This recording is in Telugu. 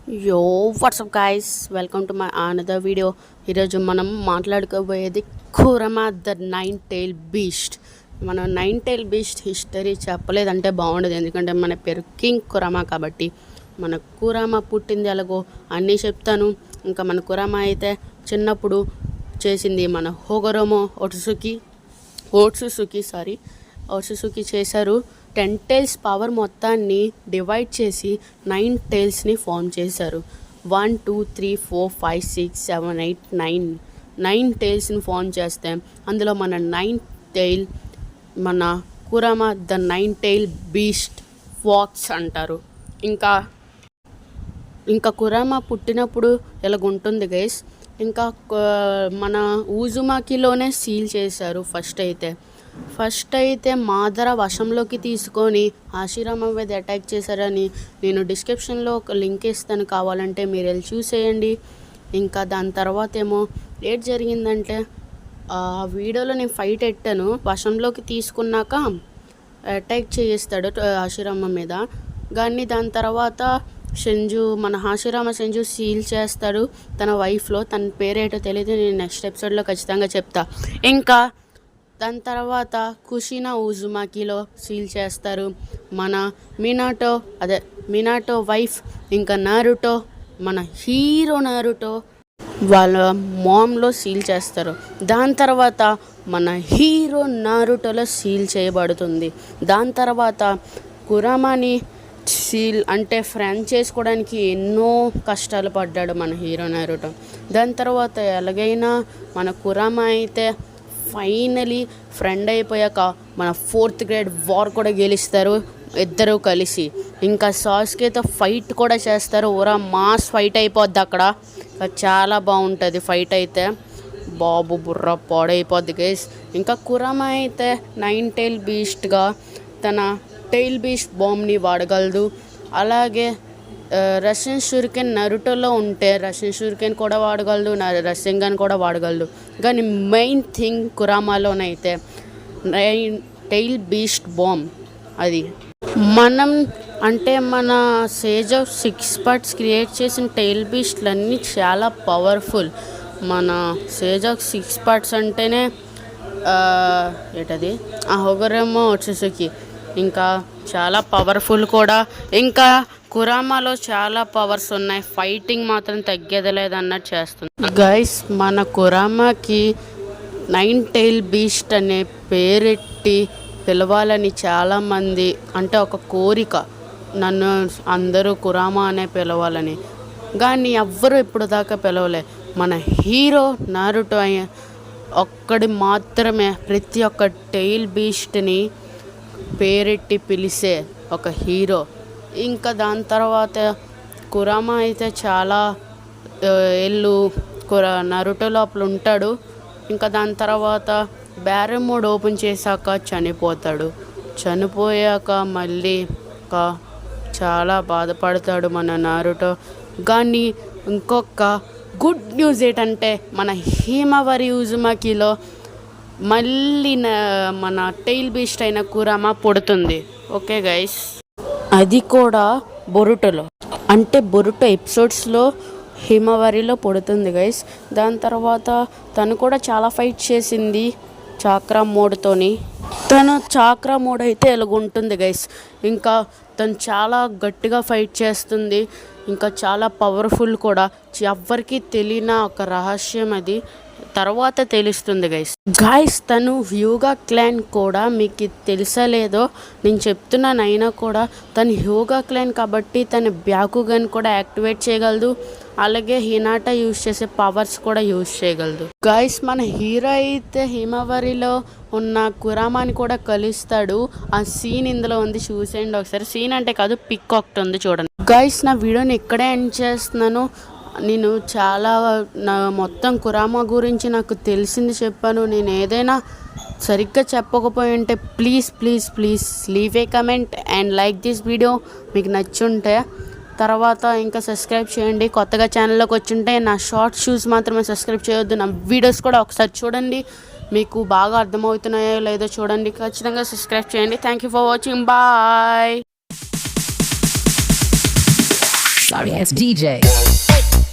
యో WhatsApp guys, welcome to my another video. ఈరోజు మనం మాట్లాడుకోబోయేది కురమా ద నైన్ టైల్ బీస్ట్. మనం నైన్ టైల్ బీస్ట్ హిస్టరీ చెప్పలేదంటే బాగుండదు, ఎందుకంటే మన పేరు కింగ్ కురమా కాబట్టి. మన కురమా పుట్టింది ఎలాగో అన్నీ చెప్తాను. ఇంకా మన కురమా అయితే చిన్నప్పుడు చేసింది మన హోగరోమో ఓట్సుసుకి చేశారు. 10 టైల్స్ పవర్ మొత్తాన్ని డివైడ్ చేసి 9 టైల్స్ని ఫామ్ చేశారు. 1 2 3 4 5 6 7 8 9 టైల్స్ని ఫామ్ చేస్తే అందులో మన 9 టైల్ మన కురమా ద 9 టైల్ బీస్ట్ ఫాక్స్ అంటారు. ఇంకా కురమా పుట్టినప్పుడు ఎలాగుంటుంది గైస్. ఇంకా మన ఊజుమాకిలోనే సీల్ చేశారు. ఫస్ట్ అయితే మాదర వశంలోకి తీసుకొని హాషిరామా మీద అటాక్ చేశారని నేను డిస్క్రిప్షన్లో ఒక లింక్ ఇస్తాను, కావాలంటే మీరు వెళ్ళి చూసేయండి. ఇంకా దాని తర్వాత ఏమో ఏం జరిగిందంటే, ఆ వీడియోలో నేను ఫైట్ ఎట్టాను. వశంలోకి తీసుకున్నాక అటాక్ చేయిస్తాడు హాషిరామా మీద. కానీ దాని తర్వాత మన హాషిరామా సెంజు సీల్ చేస్తాడు తన వైఫ్లో. తన పేరేటో తెలియదు, నేను నెక్స్ట్ ఎపిసోడ్లో ఖచ్చితంగా చెప్తా. ఇంకా దాని తర్వాత కుషినా ఊజుమాకిలో సీల్ చేస్తారు. మన మినాటో వైఫ్ ఇంకా నారుటో, మన హీరో నారుటో వాళ్ళ మామ్లో సీల్ చేస్తారు. దాని తర్వాత మన హీరో నారుటోలో సీల్ చేయబడుతుంది. దాని తర్వాత కురమాని సీల్ అంటే ఫ్రెండ్ చేసుకోవడానికి ఎన్నో కష్టాలు పడ్డాడు మన హీరో నారుటో. దాని తర్వాత ఎలాగైనా మన కురమా అయితే ఫైనలీ ఫ్రెండ్ అయిపోయాక మన 4th గ్రేడ్ వార్ కూడా గెలుస్తారు ఇద్దరు కలిసి. ఇంకా సాస్కేతో ఫైట్ కూడా చేస్తారు. మాస్ ఫైట్ అయిపోద్ది అక్కడ. చాలా బాగుంటుంది ఫైట్ అయితే. బాబు బుర్ర పాడైపోద్ది గైస్. ఇంకా కురమా అయితే 9 టైల్ బీస్ట్గా తన టైల్ బీస్ట్ బాంబ్ని వాడగలదు. అలాగే రష్యన్ షూరికెన్ నరుటోలో ఉంటే రష్యన్ షూరికెన్ కూడా వాడగలదు, రష్యన్ గన్ కూడా వాడగలదు. కానీ మెయిన్ థింగ్ కురమాలోనైతే టైల్ బీస్ట్ బాంబ్. అది మన సేజ్ ఆఫ్ 6 పార్ట్స్ క్రియేట్ చేసిన టైల్ బీస్ట్లు అన్నీ చాలా పవర్ఫుల్. మన సేజ్ ఆఫ్ 6 పార్ట్స్ అంటేనే ఏంటది హోగరోమో ఓట్సుసుకి ఇంకా చాలా పవర్ఫుల్ కూడా. ఇంకా కురమాలో చాలా పవర్స్ ఉన్నాయి, ఫైటింగ్ మాత్రం తగ్గేది లేదన్నట్టు చేస్తుంది గైస్. మన కురమాకి 9 టైల్ బీస్ట్ అనే పేరెట్టి పిలవాలని చాలామంది, అంటే ఒక కోరిక, నన్ను అందరూ కురమా అనే పిలవాలని. కానీ ఎవ్వరూ ఇప్పుడు దాకా పిలవలే. మన హీరో నారుటో ఒక్కడి మాత్రమే ప్రతి ఒక్క టైల్ బీస్ట్ని పేరెట్టి పిలిచే ఒక హీరో. ఇంకా దాని తర్వాత కురమా అయితే చాలా నరుటో లోపల ఉంటాడు. ఇంకా దాని తర్వాత బ్యారమ్ మోడ్ ఓపెన్ చేశాక చనిపోయాక మళ్ళీ చాలా బాధపడతాడు మన నారుటో. కానీ ఇంకొక గుడ్ న్యూస్ ఏంటంటే మన హిమవరి ఉజుమాకిలో మళ్ళీ మన టైల్ బీస్ట్ అయిన కురమా పుడుతుంది. ఓకే గైస్, అది కూడా బొరుటోలో, అంటే బొరుటో ఎపిసోడ్స్లో హిమవరిలో పుడుతుంది గైస్. దాని తర్వాత తను కూడా చాలా ఫైట్ చేసింది చాక్రా మోడ్తోని. తను చాక్రా మోడ్ అయితే ఎలాగుంటుంది గైస్. ఇంకా తను చాలా గట్టిగా ఫైట్ చేస్తుంది, ఇంకా చాలా పవర్ఫుల్ కూడా. ఎవ్వరికీ తెలియని ఒక రహస్యం అది, తర్వాత తెలుస్తుంది గైస్. తను హ్యూగా క్లాన్ కూడా మీకు తెలుసలేదో నేను చెప్తున్నాను, అయినా కూడా తను హ్యూగా క్లాన్ కాబట్టి తన బ్యాకుగన్ కూడా యాక్టివేట్ చేయగలదు. అలాగే హినాటా యూజ్ చేసే పవర్స్ కూడా యూజ్ చేయగలదు గైస్. మన హీరో అయితే హిమవరిలో ఉన్న కురమాని కూడా కలుస్తాడు. ఆ సీన్ ఇందులో ఉంది, చూసేయండి ఒకసారి. సీన్ అంటే కాదు, పిక్ ఒకటి ఉంది చూడండి గైస్. నా వీడియోని ఇక్కడే ఎండ్ చేస్తున్నాను. నేను మొత్తం కురమా గురించి నాకు తెలిసింది చెప్పాను. నేను ఏదైనా సరిగ్గా చెప్పకపోయి ఉంటే please leave a comment and like this video మీకు నచ్చుంటే. తర్వాత ఇంకా సబ్స్క్రైబ్ చేయండి. కొత్తగా ఛానల్లోకి వచ్చుంటే నా షార్ట్ షూస్ మాత్రమే సబ్స్క్రైబ్ చేయొద్దు. నా వీడియోస్ కూడా ఒకసారి చూడండి, మీకు బాగా అర్థమవుతున్నాయో లేదో చూడండి. ఖచ్చితంగా సబ్స్క్రైబ్ చేయండి. Thank you for watching. Bye. sorry, as DJ.